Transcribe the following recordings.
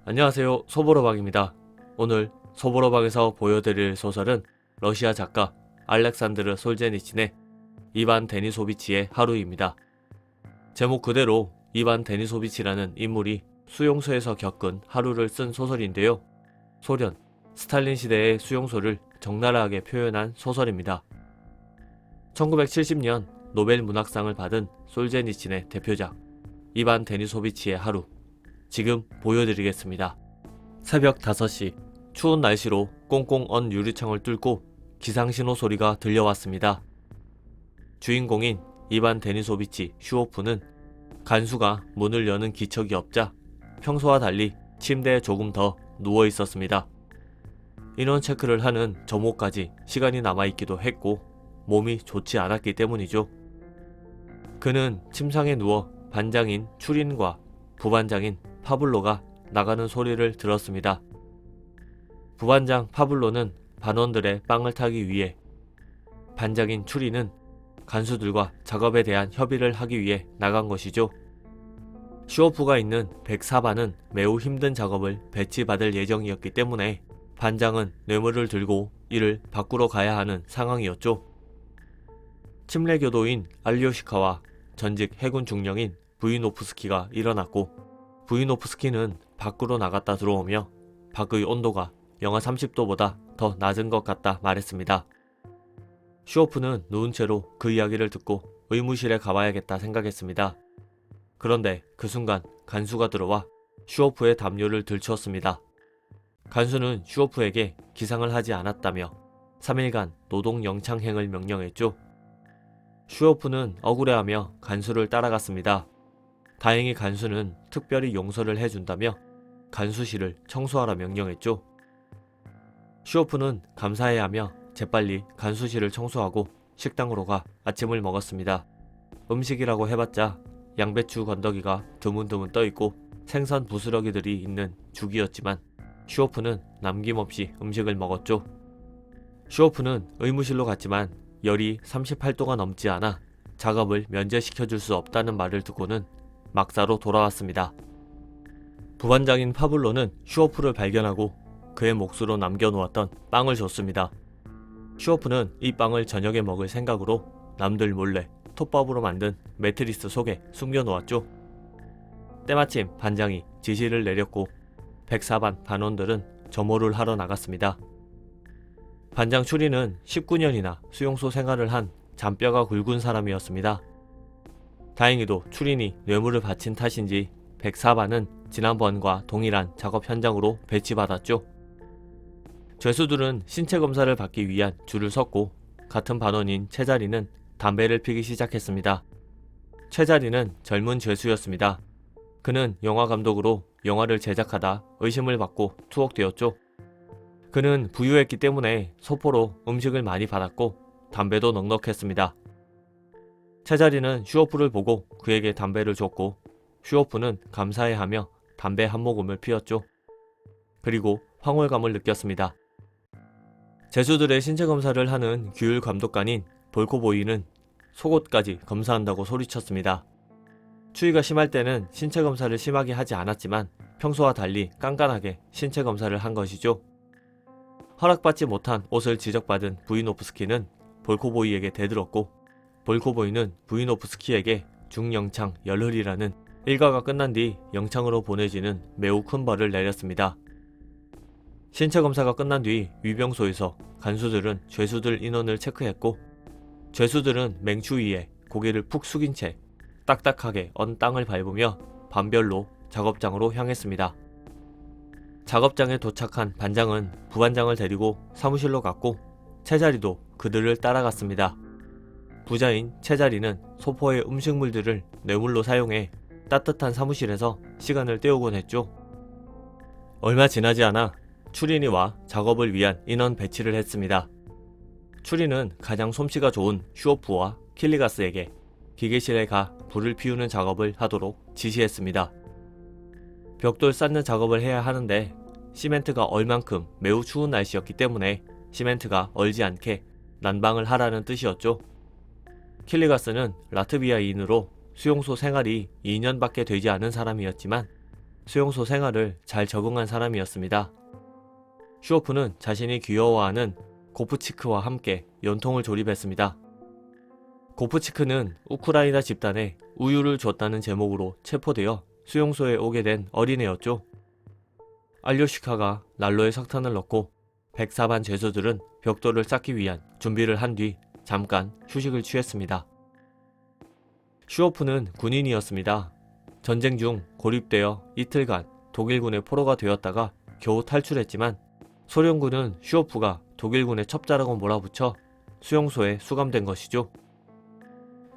안녕하세요. 소보로박입니다. 오늘 소보로박에서 보여드릴 소설은 러시아 작가 알렉산드르 솔제니친의 이반 데니소비치의 하루입니다. 제목 그대로 이반 데니소비치라는 인물이 수용소에서 겪은 하루를 쓴 소설인데요. 소련, 스탈린 시대의 수용소를 적나라하게 표현한 소설입니다. 1970년 노벨 문학상을 받은 솔제니친의 대표작 이반 데니소비치의 하루, 지금 보여드리겠습니다. 새벽 5시, 추운 날씨로 꽁꽁 언 유리창을 뚫고 기상신호 소리가 들려왔습니다. 주인공인 이반 데니소비치 슈오프는 간수가 문을 여는 기척이 없자 평소와 달리 침대에 조금 더 누워 있었습니다. 인원 체크를 하는 점호까지 시간이 남아있기도 했고 몸이 좋지 않았기 때문이죠. 그는 침상에 누워 반장인 추린과 부반장인 파블로가 나가는 소리를 들었습니다. 부반장 파블로는 반원들의 빵을 타기 위해, 반장인 추린은 간수들과 작업에 대한 협의를 하기 위해 나간 것이죠. 슈오프가 있는 104반은 매우 힘든 작업을 배치받을 예정이었기 때문에 반장은 뇌물을 들고 이를 바꾸러 가야 하는 상황이었죠. 침례교도인 알리오시카와 전직 해군 중령인 부이노프스키가 일어났고, 부이노프스키는 밖으로 나갔다 들어오며 밖의 온도가 영하 30도보다 더 낮은 것 같다 말했습니다. 슈오프는 누운 채로 그 이야기를 듣고 의무실에 가봐야겠다 생각했습니다. 그런데 그 순간 간수가 들어와 슈오프의 담요를 들추었습니다. 간수는 슈오프에게 기상을 하지 않았다며 3일간 노동 영창행을 명령했죠. 슈오프는 억울해하며 간수를 따라갔습니다. 다행히 간수는 특별히 용서를 해준다며 간수실을 청소하라 명령했죠. 슈오프는 감사해하며 재빨리 간수실을 청소하고 식당으로 가 아침을 먹었습니다. 음식이라고 해봤자 양배추 건더기가 드문드문 떠있고 생선 부스러기들이 있는 죽이었지만 슈오프는 남김없이 음식을 먹었죠. 슈오프는 의무실로 갔지만 열이 38도가 넘지 않아 작업을 면제시켜줄 수 없다는 말을 듣고는 막사로 돌아왔습니다. 부반장인 파블로는 슈오프를 발견하고 그의 몫으로 남겨놓았던 빵을 줬습니다. 슈오프는 이 빵을 저녁에 먹을 생각으로 남들 몰래 톱밥으로 만든 매트리스 속에 숨겨놓았죠. 때마침 반장이 지시를 내렸고 104반 반원들은 점호를 하러 나갔습니다. 반장 추리는 19년이나 수용소 생활을 한 잔뼈가 굵은 사람이었습니다. 다행히도 추린이 뇌물을 바친 탓인지 104반은 지난번과 동일한 작업 현장으로 배치받았죠. 죄수들은 신체 검사를 받기 위한 줄을 섰고 같은 반원인 최자리는 담배를 피기 시작했습니다. 최자리는 젊은 죄수였습니다. 그는 영화 감독으로 영화를 제작하다 의심을 받고 투옥되었죠. 그는 부유했기 때문에 소포로 음식을 많이 받았고 담배도 넉넉했습니다. 최자리는 슈오프를 보고 그에게 담배를 줬고 슈오프는 감사해하며 담배 한 모금을 피웠죠. 그리고 황홀감을 느꼈습니다. 죄수들의 신체 검사를 하는 규율 감독관인 볼코보이는 속옷까지 검사한다고 소리쳤습니다. 추위가 심할 때는 신체 검사를 심하게 하지 않았지만 평소와 달리 깐깐하게 신체 검사를 한 것이죠. 허락받지 못한 옷을 지적받은 부이노프스키는 볼코보이에게 대들었고, 볼코보이는 부이노프스키에게 중영창 열흘이라는 일과가 끝난 뒤 영창으로 보내지는 매우 큰 벌을 내렸습니다. 신체 검사가 끝난 뒤 위병소에서 간수들은 죄수들 인원을 체크했고, 죄수들은 맹추 위에 고개를 푹 숙인 채 딱딱하게 언 땅을 밟으며 반별로 작업장으로 향했습니다. 작업장에 도착한 반장은 부반장을 데리고 사무실로 갔고 최자리도 그들을 따라갔습니다. 부자인 최자리는 소포의 음식물들을 뇌물로 사용해 따뜻한 사무실에서 시간을 때우곤 했죠. 얼마 지나지 않아 추린이 와 작업을 위한 인원 배치를 했습니다. 추린은 가장 솜씨가 좋은 슈오프와 킬리가스에게 기계실에 가 불을 피우는 작업을 하도록 지시했습니다. 벽돌 쌓는 작업을 해야 하는데 시멘트가 얼만큼 매우 추운 날씨였기 때문에 시멘트가 얼지 않게 난방을 하라는 뜻이었죠. 킬리가스는 라트비아인으로 수용소 생활이 2년밖에 되지 않은 사람이었지만 수용소 생활을 잘 적응한 사람이었습니다. 슈오프는 자신이 귀여워하는 고프치크와 함께 연통을 조립했습니다. 고프치크는 우크라이나 집단에 우유를 줬다는 제목으로 체포되어 수용소에 오게 된 어린애였죠. 알료시카가 난로에 석탄을 넣고 104반 죄수들은 벽돌을 쌓기 위한 준비를 한 뒤 잠깐 휴식을 취했습니다. 슈오프는 군인이었습니다. 전쟁 중 고립되어 이틀간 독일군의 포로가 되었다가 겨우 탈출했지만 소련군은 슈오프가 독일군의 첩자라고 몰아붙여 수용소에 수감된 것이죠.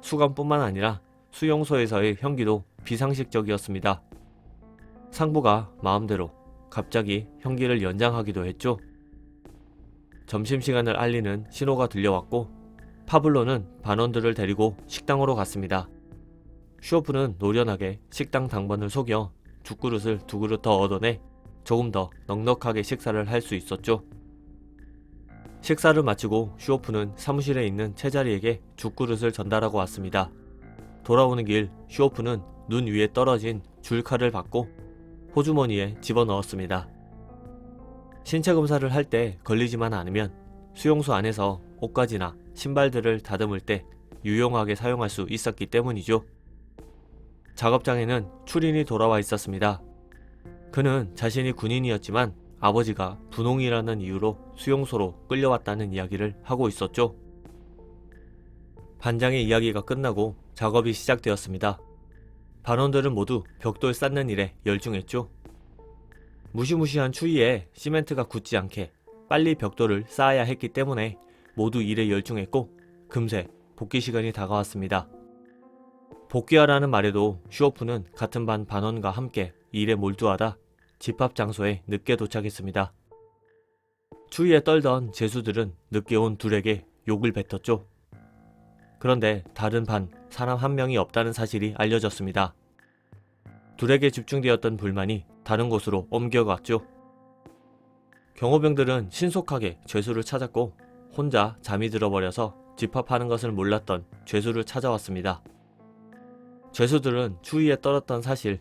수감뿐만 아니라 수용소에서의 형기도 비상식적이었습니다. 상부가 마음대로 갑자기 형기를 연장하기도 했죠. 점심시간을 알리는 신호가 들려왔고 파블로는 반원들을 데리고 식당으로 갔습니다. 슈오프는 노련하게 식당 당번을 속여 죽그릇을 2그릇 더 얻어내 조금 더 넉넉하게 식사를 할 수 있었죠. 식사를 마치고 슈오프는 사무실에 있는 채자리에게 죽그릇을 전달하고 왔습니다. 돌아오는 길 슈오프는 눈 위에 떨어진 줄칼을 받고 호주머니에 집어넣었습니다. 신체 검사를 할 때 걸리지만 않으면 수용소 안에서 옷가지나 신발들을 다듬을 때 유용하게 사용할 수 있었기 때문이죠. 작업장에는 추린이 돌아와 있었습니다. 그는 자신이 군인이었지만 아버지가 분홍이라는 이유로 수용소로 끌려왔다는 이야기를 하고 있었죠. 반장의 이야기가 끝나고 작업이 시작되었습니다. 반원들은 모두 벽돌 쌓는 일에 열중했죠. 무시무시한 추위에 시멘트가 굳지 않게 빨리 벽돌을 쌓아야 했기 때문에 모두 일에 열중했고 금세 복귀 시간이 다가왔습니다. 복귀하라는 말에도 슈오프는 같은 반 반원과 함께 일에 몰두하다 집합 장소에 늦게 도착했습니다. 추위에 떨던 죄수들은 늦게 온 둘에게 욕을 뱉었죠. 그런데 다른 반 사람 한 명이 없다는 사실이 알려졌습니다. 둘에게 집중되었던 불만이 다른 곳으로 옮겨갔죠. 경호병들은 신속하게 죄수를 찾았고 혼자 잠이 들어버려서 집합하는 것을 몰랐던 죄수를 찾아왔습니다. 죄수들은 추위에 떨었던 사실,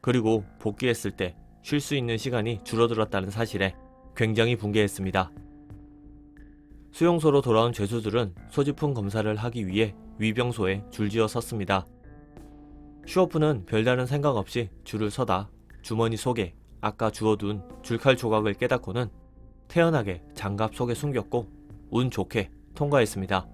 그리고 복귀했을 때 쉴 수 있는 시간이 줄어들었다는 사실에 굉장히 분개했습니다. 수용소로 돌아온 죄수들은 소지품 검사를 하기 위해 위병소에 줄지어 섰습니다. 슈오프는 별다른 생각 없이 줄을 서다 주머니 속에 아까 주워둔 줄칼 조각을 깨닫고는 태연하게 장갑 속에 숨겼고 운 좋게 통과했습니다.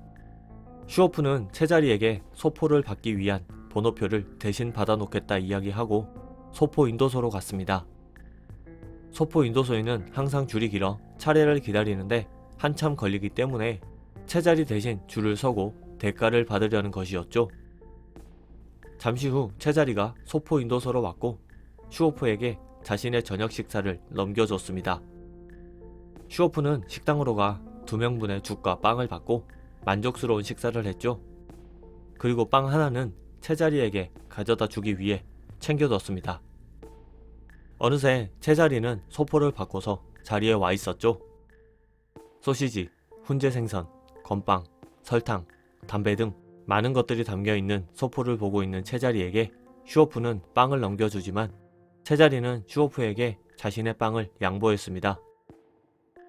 슈오프는 채자리에게 소포를 받기 위한 번호표를 대신 받아놓겠다 이야기하고 소포 인도소로 갔습니다. 소포 인도소에는 항상 줄이 길어 차례를 기다리는데 한참 걸리기 때문에 채자리 대신 줄을 서고 대가를 받으려는 것이었죠. 잠시 후 채자리가 소포 인도소로 왔고 슈오프에게 자신의 저녁 식사를 넘겨줬습니다. 슈오프는 식당으로 가 2명분의 죽과 빵을 받고 만족스러운 식사를 했죠. 그리고 빵 하나는 채자리에게 가져다 주기 위해 챙겨뒀습니다. 어느새 채자리는 소포를 받고서 자리에 와 있었죠. 소시지, 훈제 생선, 건빵, 설탕, 담배 등 많은 것들이 담겨있는 소포를 보고 있는 채자리에게 슈오프는 빵을 넘겨주지만 채자리는 슈오프에게 자신의 빵을 양보했습니다.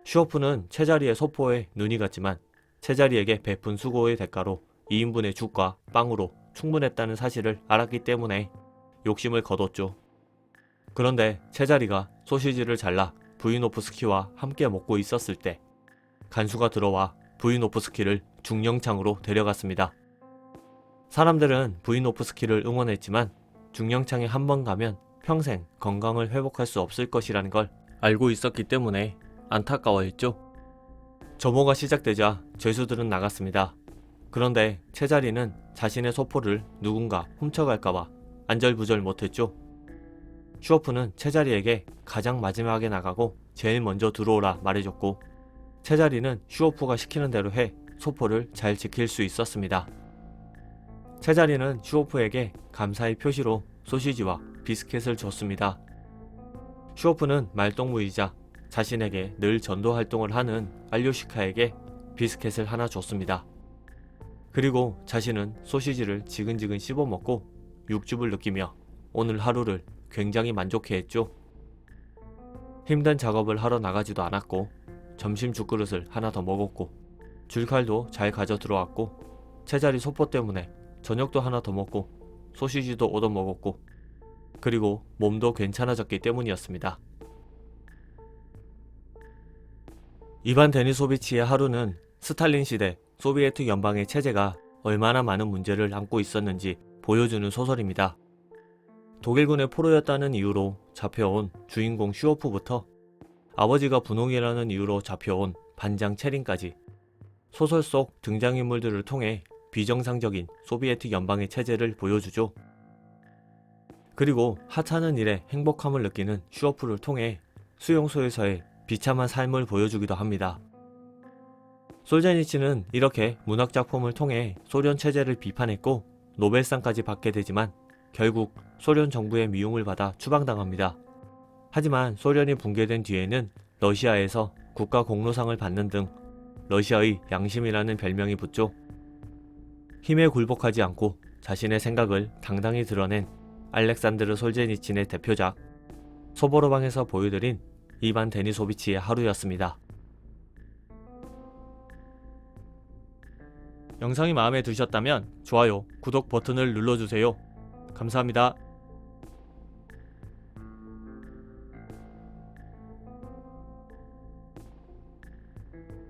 슈오프는 채자리의 소포에 눈이 갔지만 채자리에게 베푼 수고의 대가로 2인분의 죽과 빵으로 충분했다는 사실을 알았기 때문에 욕심을 거뒀죠. 그런데 채자리가 소시지를 잘라 부이노프스키와 함께 먹고 있었을 때 간수가 들어와 부이노프스키를 중령창으로 데려갔습니다. 사람들은 부이노프스키를 응원했지만 중령창에 한 번 가면 평생 건강을 회복할 수 없을 것이라는 걸 알고 있었기 때문에 안타까워했죠. 점호가 시작되자 죄수들은 나갔습니다. 그런데 채자리는 자신의 소포를 누군가 훔쳐갈까봐 안절부절 못했죠. 슈오프는 채자리에게 가장 마지막에 나가고 제일 먼저 들어오라 말해줬고 채자리는 슈오프가 시키는 대로 해 소포를 잘 지킬 수 있었습니다. 채자리는 슈오프에게 감사의 표시로 소시지와 비스켓을 줬습니다. 슈오프는 말동무이자 자신에게 늘 전도 활동을 하는 알료시카에게 비스켓을 하나 줬습니다. 그리고 자신은 소시지를 지근지근 씹어먹고 육즙을 느끼며 오늘 하루를 굉장히 만족해했죠. 힘든 작업을 하러 나가지도 않았고 점심 죽그릇을 하나 더 먹었고 줄칼도 잘 가져 들어왔고 제자리 소포 때문에 저녁도 하나 더 먹고 소시지도 얻어 먹었고 그리고 몸도 괜찮아졌기 때문이었습니다. 이반 데니소비치의 하루는 스탈린 시대 소비에트 연방의 체제가 얼마나 많은 문제를 안고 있었는지 보여주는 소설입니다. 독일군의 포로였다는 이유로 잡혀온 주인공 슈오프부터 아버지가 분홍이라는 이유로 잡혀온 반장 체린까지 소설 속 등장인물들을 통해 비정상적인 소비에트 연방의 체제를 보여주죠. 그리고 하찮은 일에 행복함을 느끼는 슈오프를 통해 수용소에서의 비참한 삶을 보여주기도 합니다. 솔제니치는 이렇게 문학작품을 통해 소련 체제를 비판했고 노벨상까지 받게 되지만 결국 소련 정부의 미움을 받아 추방당합니다. 하지만 소련이 붕괴된 뒤에는 러시아에서 국가 공로상을 받는 등 러시아의 양심이라는 별명이 붙죠. 힘에 굴복하지 않고 자신의 생각을 당당히 드러낸 알렉산드르 솔제니친의 대표작 소보로방에서 보여드린 이반 데니소비치의 하루였습니다. 영상이 마음에 드셨다면 좋아요, 구독 버튼을 눌러주세요. 감사합니다.